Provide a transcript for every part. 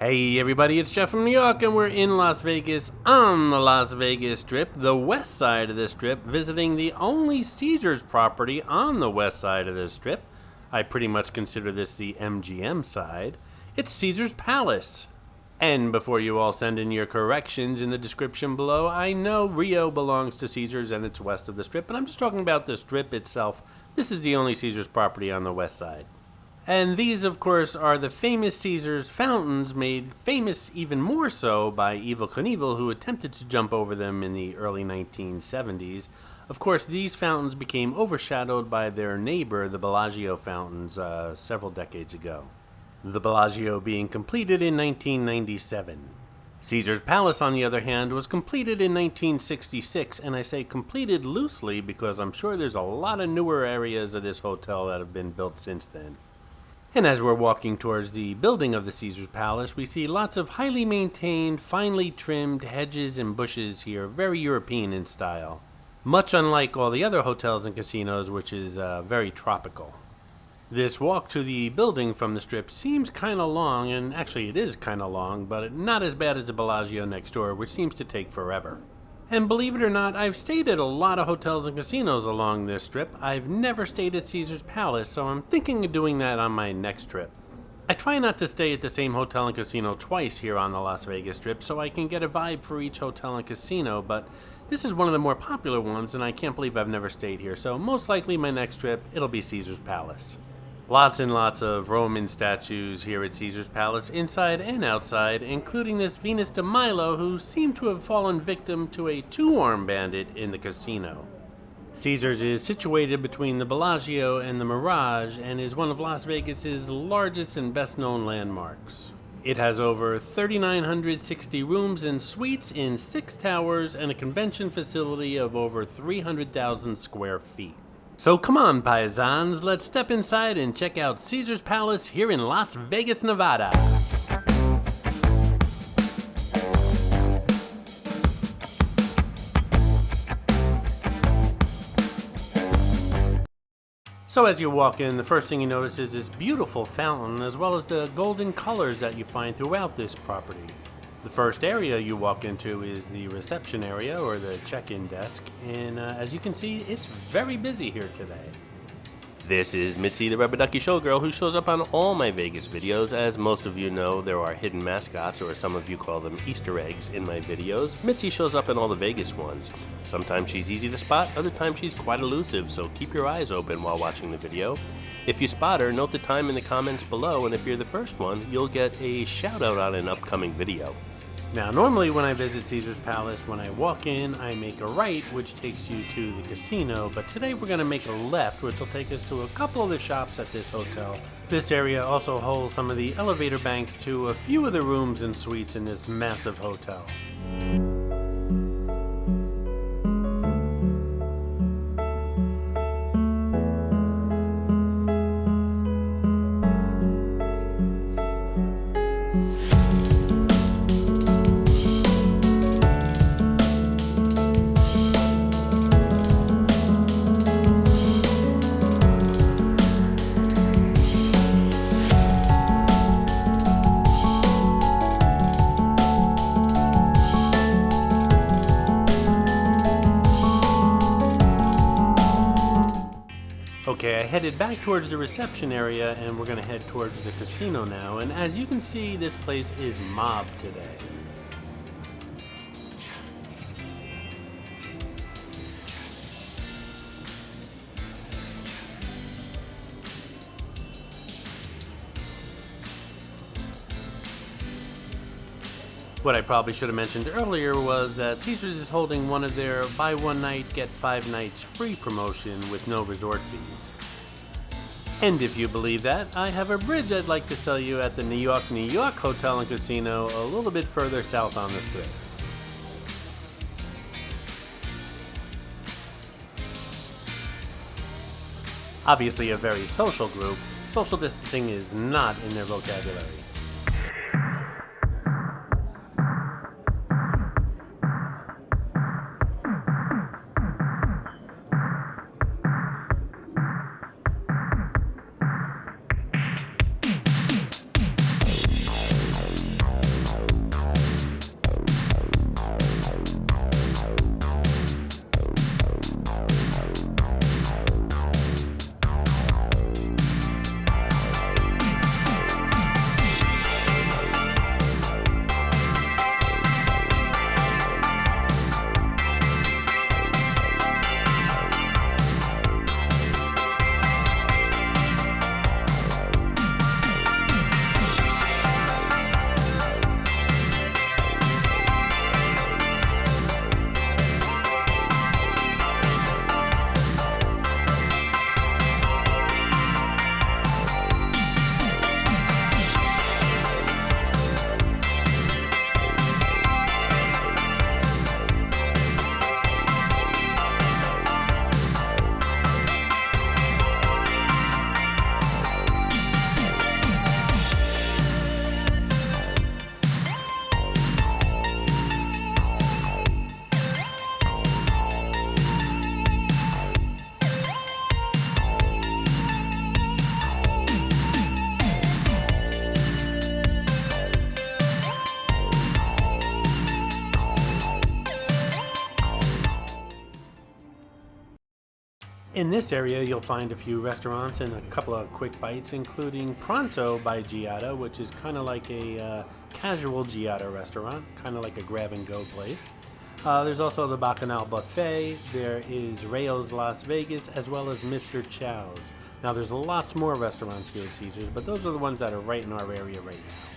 Hey everybody, it's Jeff from New York, and we're in Las Vegas on the Las Vegas Strip, the west side of the Strip, visiting the only Caesars property on the west side of the Strip. I pretty much consider this the MGM side. It's Caesars Palace. And before you all send in your corrections in the description below, I know Rio belongs to Caesars and it's west of the Strip, but I'm just talking about the Strip itself. This is the only Caesars property on the west side. And these, of course, are the famous Caesars fountains, made famous even more so by Evel Knievel, who attempted to jump over them in the early 1970s. Of course, these fountains became overshadowed by their neighbor, the Bellagio fountains, several decades ago. The Bellagio being completed in 1997. Caesars Palace, on the other hand, was completed in 1966, and I say completed loosely because I'm sure there's a lot of newer areas of this hotel that have been built since then. And as we're walking towards the building of the Caesars Palace, we see lots of highly maintained, finely trimmed hedges and bushes here, very European in style. Much unlike all the other hotels and casinos, which is very tropical. This walk to the building from the Strip seems kind of long, and actually it is kind of long, but not as bad as the Bellagio next door, which seems to take forever. And believe it or not, I've stayed at a lot of hotels and casinos along this strip. I've never stayed at Caesars Palace, so I'm thinking of doing that on my next trip. I try not to stay at the same hotel and casino twice here on the Las Vegas Strip, so I can get a vibe for each hotel and casino, but this is one of the more popular ones, and I can't believe I've never stayed here, so most likely my next trip, it'll be Caesars Palace. Lots and lots of Roman statues here at Caesars Palace, inside and outside, including this Venus de Milo, who seemed to have fallen victim to a two-armed bandit in the casino. Caesars is situated between the Bellagio and the Mirage, and is one of Las Vegas's largest and best-known landmarks. It has over 3,960 rooms and suites in 6 towers and a convention facility of over 300,000 square feet. So come on, paisans, let's step inside and check out Caesars Palace here in Las Vegas, Nevada. So as you walk in, the first thing you notice is this beautiful fountain, as well as the golden colors that you find throughout this property. The first area you walk into is the reception area, or the check-in desk, and as you can see, it's very busy here today. This is Mitzi, the Rubber Ducky Showgirl, who shows up on all my Vegas videos. As most of you know, there are hidden mascots, or some of you call them Easter eggs, in my videos. Mitzi shows up in all the Vegas ones. Sometimes she's easy to spot, other times she's quite elusive, so keep your eyes open while watching the video. If you spot her, note the time in the comments below, and if you're the first one, you'll get a shout out on an upcoming video. Now, normally when I visit Caesars Palace, when I walk in, I make a right, which takes you to the casino, but today we're going to make a left, which will take us to a couple of the shops at this hotel. This area also holds some of the elevator banks to a few of the rooms and suites in this massive hotel. Okay, I headed back towards the reception area, and we're going to head towards the casino now, and as you can see, this place is mobbed today. What I probably should have mentioned earlier was that Caesars is holding one of their buy one night, get 5 nights free promotion with no resort fees. And if you believe that, I have a bridge I'd like to sell you at the New York Hotel and Casino a little bit further south on the strip. Obviously a very social group, social distancing is not in their vocabulary. In this area, you'll find a few restaurants and a couple of quick bites, including Pronto by Giada, which is kind of like a casual Giada restaurant, kind of like a grab-and-go place. There's also the Bacchanal Buffet. There is Rayo's Las Vegas, as well as Mr. Chow's. Now, there's lots more restaurants here at Caesars, but those are the ones that are right in our area right now.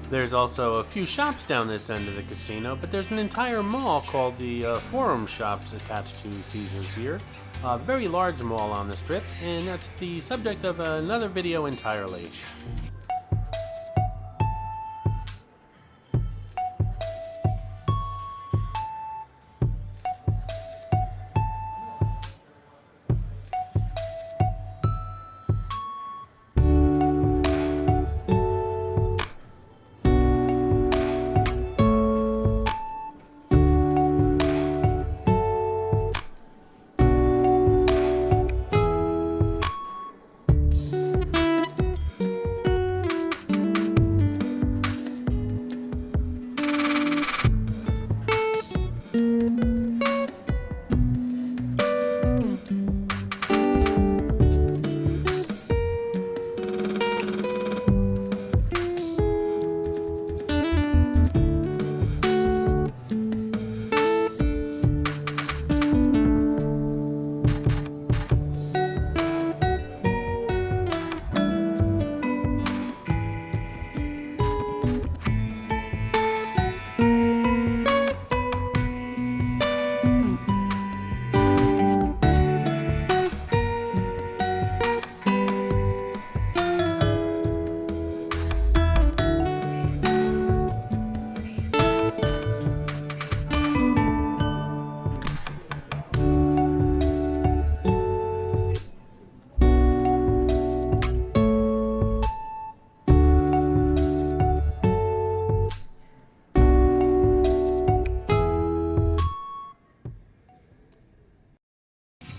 There's also a few shops down this end of the casino, but there's an entire mall called the Forum Shops attached to Caesars here. A very large mall on the strip, and that's the subject of another video entirely.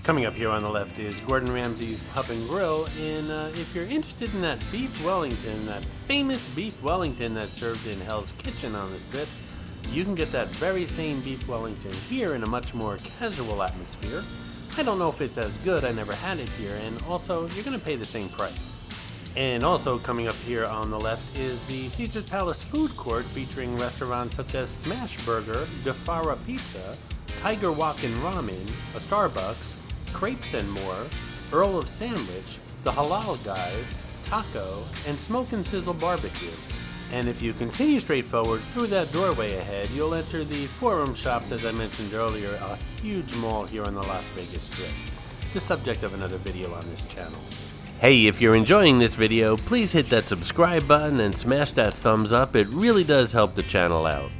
Coming up here on the left is Gordon Ramsay's Pub and Grill, and if you're interested in that beef Wellington, that famous beef Wellington that's served in Hell's Kitchen on the strip, you can get that very same beef Wellington here in a much more casual atmosphere. I don't know if it's as good, I never had it here, and also you're going to pay the same price. And also coming up here on the left is the Caesars Palace food court, featuring restaurants such as Smash Burger, Gafara Pizza, Tiger Walk and Ramen, a Starbucks, Crepes and More, Earl of Sandwich, The Halal Guys, Taco, and Smoke and Sizzle Barbecue. And if you continue straight forward through that doorway ahead, you'll enter the Forum Shops, as I mentioned earlier, a huge mall here on the Las Vegas Strip, the subject of another video on this channel. Hey, if you're enjoying this video, please hit that subscribe button and smash that thumbs up. It really does help the channel out.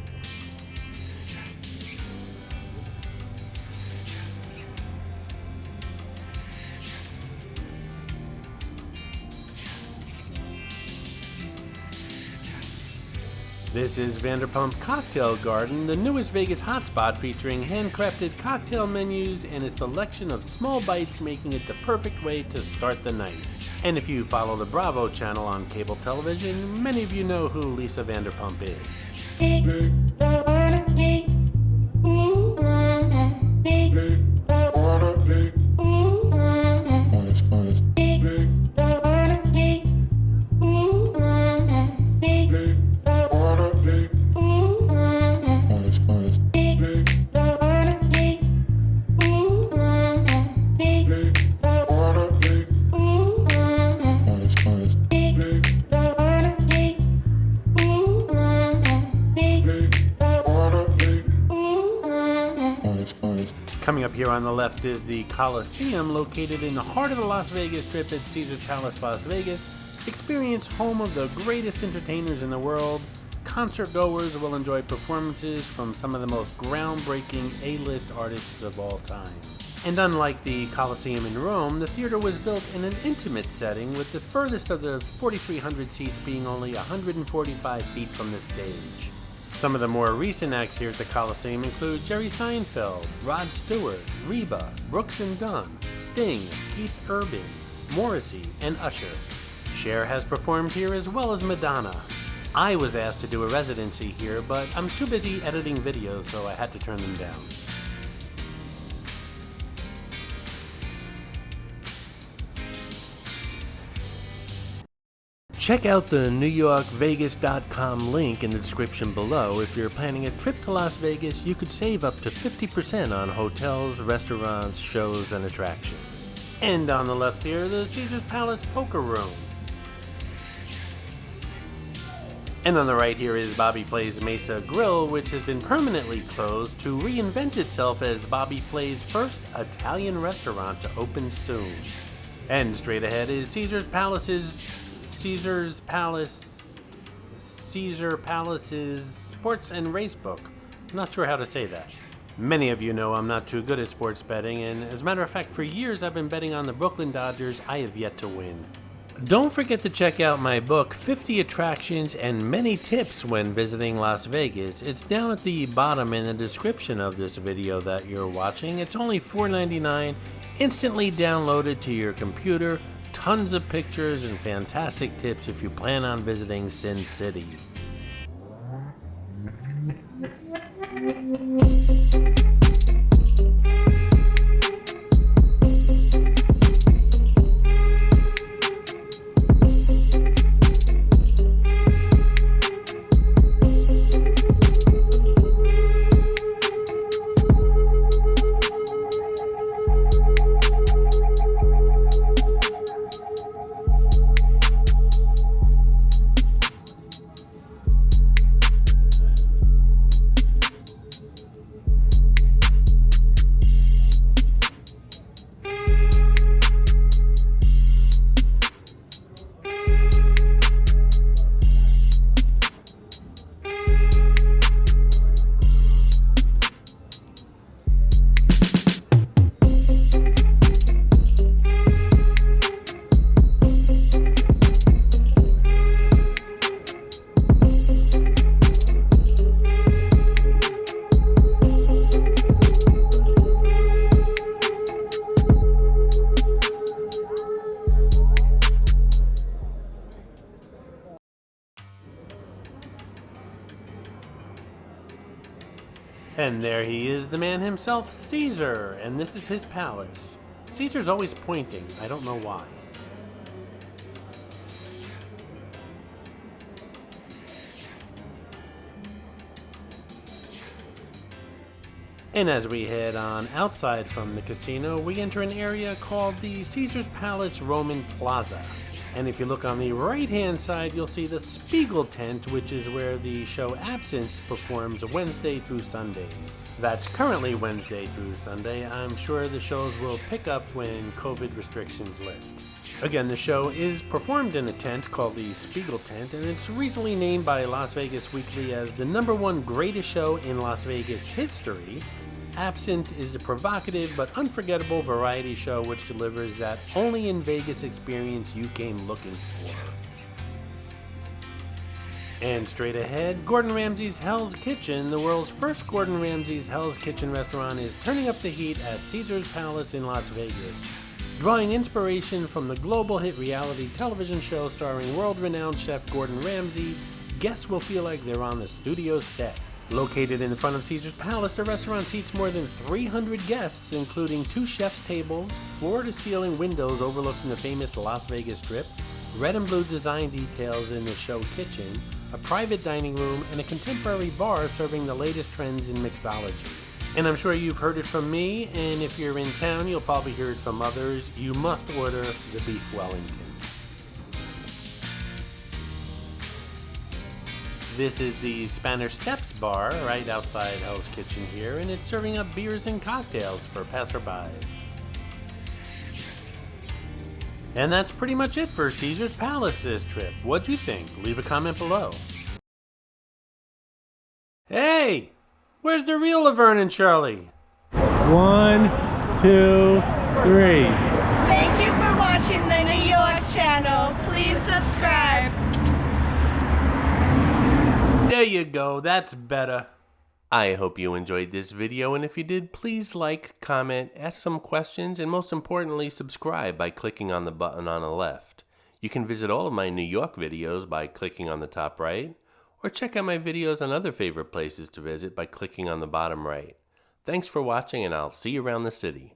This is Vanderpump Cocktail Garden, the newest Vegas hotspot featuring handcrafted cocktail menus and a selection of small bites, making it the perfect way to start the night. And if you follow the Bravo channel on cable television, many of you know who Lisa Vanderpump is. Coming up here on the left is the Coliseum, located in the heart of the Las Vegas Strip at Caesars Palace, Las Vegas. Experience home of the greatest entertainers in the world. Concert goers will enjoy performances from some of the most groundbreaking A-list artists of all time. And unlike the Coliseum in Rome, the theater was built in an intimate setting, with the furthest of the 4,300 seats being only 145 feet from the stage. Some of the more recent acts here at the Coliseum include Jerry Seinfeld, Rod Stewart, Reba, Brooks and Dunn, Sting, Keith Urban, Morrissey, and Usher. Cher has performed here as well as Madonna. I was asked to do a residency here, but I'm too busy editing videos, so I had to turn them down. Check out the NewYorkVegas.com link in the description below. If you're planning a trip to Las Vegas, you could save up to 50% on hotels, restaurants, shows, and attractions. And on the left here, the Caesars Palace Poker Room. And on the right here is Bobby Flay's Mesa Grill, which has been permanently closed to reinvent itself as Bobby Flay's first Italian restaurant to open soon. And straight ahead is Caesar Palace's Sports and Race Book. I'm not sure how to say that. Many of you know I'm not too good at sports betting, and as a matter of fact, for years I've been betting on the Brooklyn Dodgers. I have yet to win. Don't forget to check out my book, 50 Attractions and Many Tips When Visiting Las Vegas. It's down at the bottom in the description of this video that you're watching. It's only $4.99, instantly downloaded to your computer. Tons of pictures and fantastic tips if you plan on visiting Sin City. And there he is, the man himself, Caesar, and this is his palace. Caesar's always pointing, I don't know why. And as we head on outside from the casino, we enter an area called the Caesar's Palace Roman Plaza. And if you look on the right-hand side, you'll see the Spiegel tent, which is where the show Absinthe performs Wednesday through Sundays. That's currently Wednesday through Sunday. I'm sure the shows will pick up when COVID restrictions lift. Again, the show is performed in a tent called the Spiegel tent, and it's recently named by Las Vegas Weekly as the #1 greatest show in Las Vegas history. Absinthe is a provocative but unforgettable variety show which delivers that only in Vegas experience you came looking for. And straight ahead, Gordon Ramsay's Hell's Kitchen, the world's first Gordon Ramsay's Hell's Kitchen restaurant, is turning up the heat at Caesar's Palace in Las Vegas. Drawing inspiration from the global hit reality television show starring world-renowned chef Gordon Ramsay, guests will feel like they're on the studio set. Located in the front of Caesar's Palace, the restaurant seats more than 300 guests, including 2 chef's tables, floor-to-ceiling windows overlooking the famous Las Vegas Strip, red and blue design details in the show kitchen, a private dining room, and a contemporary bar serving the latest trends in mixology. And I'm sure you've heard it from me, and if you're in town, you'll probably hear it from others. You must order the Beef Wellington. This is the Spanish Steps bar right outside Hell's Kitchen here, and it's serving up beers and cocktails for passerbys. And that's pretty much it for Caesar's Palace this trip. What'd you think? Leave a comment below. Hey! Where's the real Laverne and Shirley? 1, 2, 3. Thank you for watching the New York channel. Please subscribe. There you go, that's better. I hope you enjoyed this video, and if you did, please like, comment, ask some questions, and most importantly, subscribe by clicking on the button on the left. You can visit all of my New York videos by clicking on the top right, or check out my videos on other favorite places to visit by clicking on the bottom right. Thanks for watching, and I'll see you around the city.